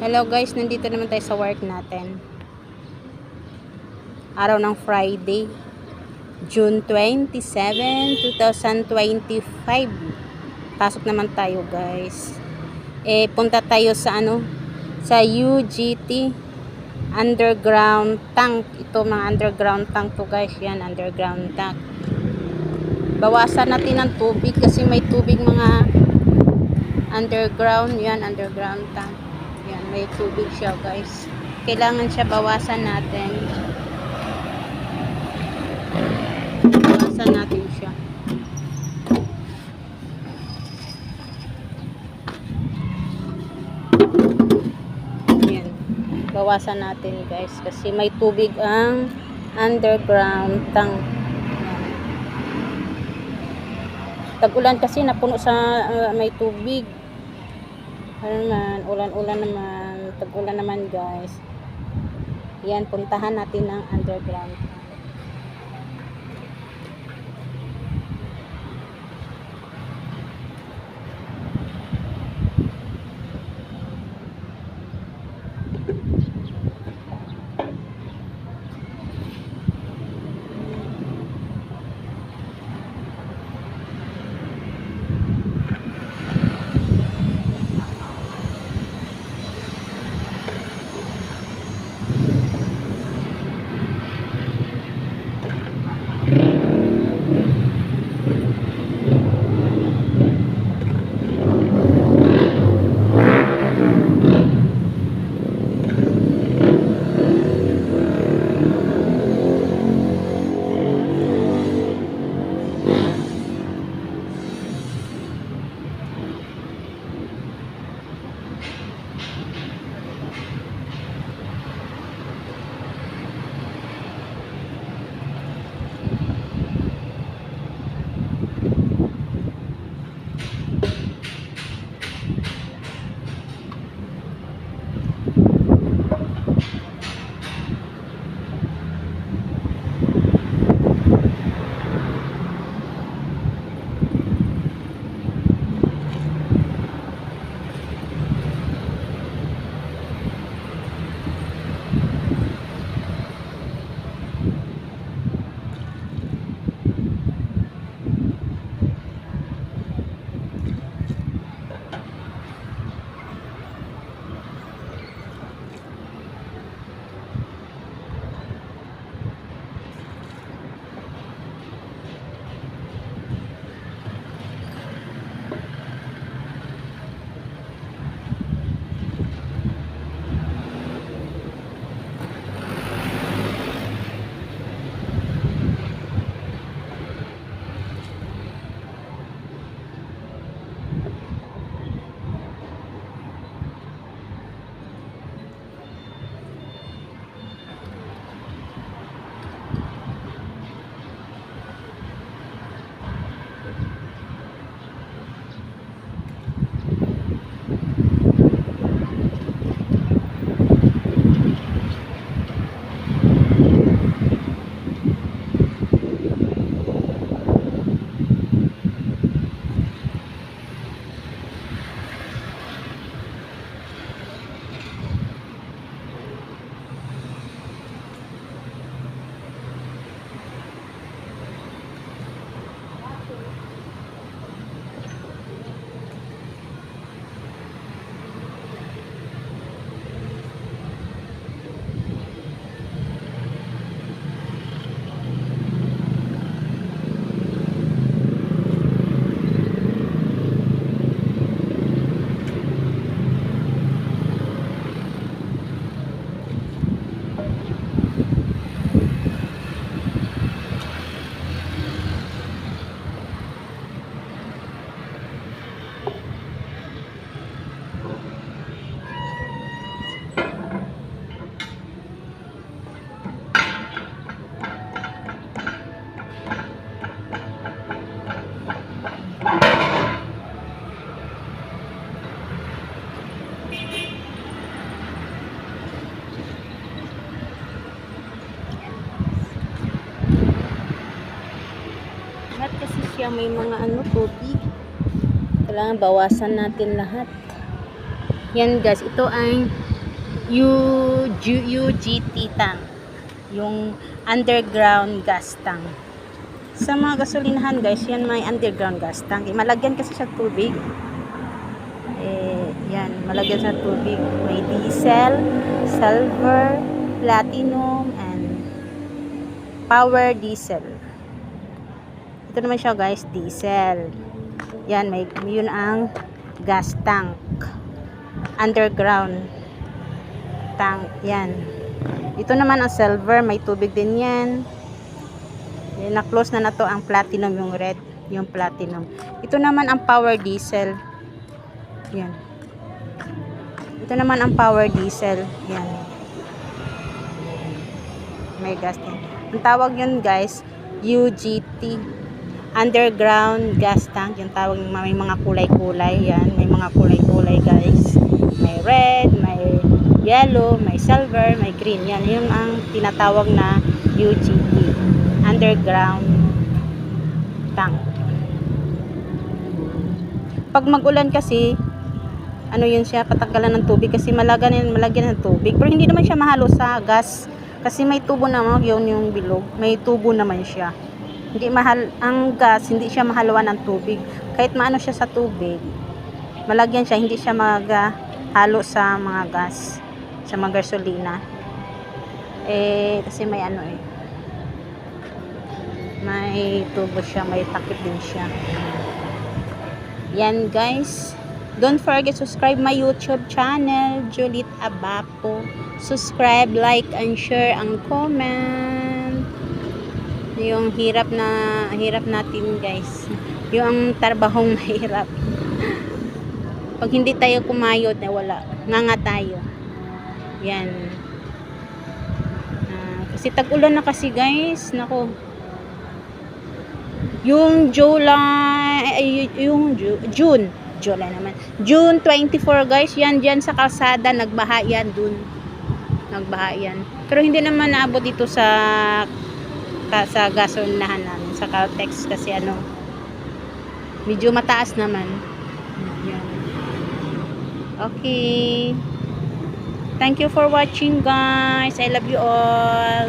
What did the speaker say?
Hello guys, nandito naman tayo sa work natin. Araw ng Friday, June 27, 2025. Pasok naman tayo guys. Punta tayo sa sa UGT underground tank. Ito mga underground tank to guys. Yan, underground tank. Bawasan natin ang tubig kasi may tubig mga underground. Yan, underground tank. Yan, may tubig siya guys. Kailangan siya bawasan natin. Bawasan natin siya. Yan. Bawasan natin guys kasi may tubig ang underground tank. Tag-ulan kasi napuno sa may tubig. Ano naman, ulan-ulan naman, tag-ulan naman guys. Yan, puntahan natin ang underground. Lahat kasi siya may mga tubig. Kailangan bawasan natin lahat. Yan guys, ito ay UGT tank. Yung underground gas tank. Sa mga gasolinahan guys, yan may underground gas tank. Malagyan kasi sa tubig. Yan, malagyan sa tubig. May diesel, silver, platinum, and power diesel. Ito naman siya guys, diesel. Yan, yun ang gas tank. Underground tank. Yan. Ito naman ang silver, may tubig din yan. Na-close na to ang platinum, yung red, yung platinum. Ito naman ang power diesel. Yan. Ito naman ang power diesel. Yan. May gas tank. Ang tawag yun guys, UGT. Underground gas tank. Yung tawag, may mga kulay-kulay. Yan. May mga kulay-kulay guys. May red, may yellow, may silver, may green. Yan. Yung ang tinatawag na UGT. Underground tank. Pag mag-ulan kasi, ano yun siya, patanggalan ng tubig kasi malagyan ng tubig. Pero hindi naman siya mahalo sa gas kasi may tubo naman, yun yung bilog. May tubo naman siya. Hindi mahal, ang gas, hindi siya mahaluan ng tubig. Kahit maano siya sa tubig, malagyan siya, hindi siya maghalo sa mga gas, sa mga gasolina. Kasi may ano may tubo siya, may takip din siya. Yan guys. Don't forget subscribe my YouTube channel, Juliet Abapo. Subscribe, like, and share, and comment. Yung hirap natin guys. Yung trabahong mahirap. Pag hindi tayo kumayod, wala. Nganga tayo. Yan. Kasi tag-ulan na kasi guys. Nako. Yung June naman. June 24 guys, yan dyan sa kalsada, nagbaha yan dun. Nagbaha yan. Pero hindi naman naabot dito sa gasolinahan namin, sa Caltex kasi ano, medyo mataas naman. Yan. Okay. Thank you for watching guys. I love you all.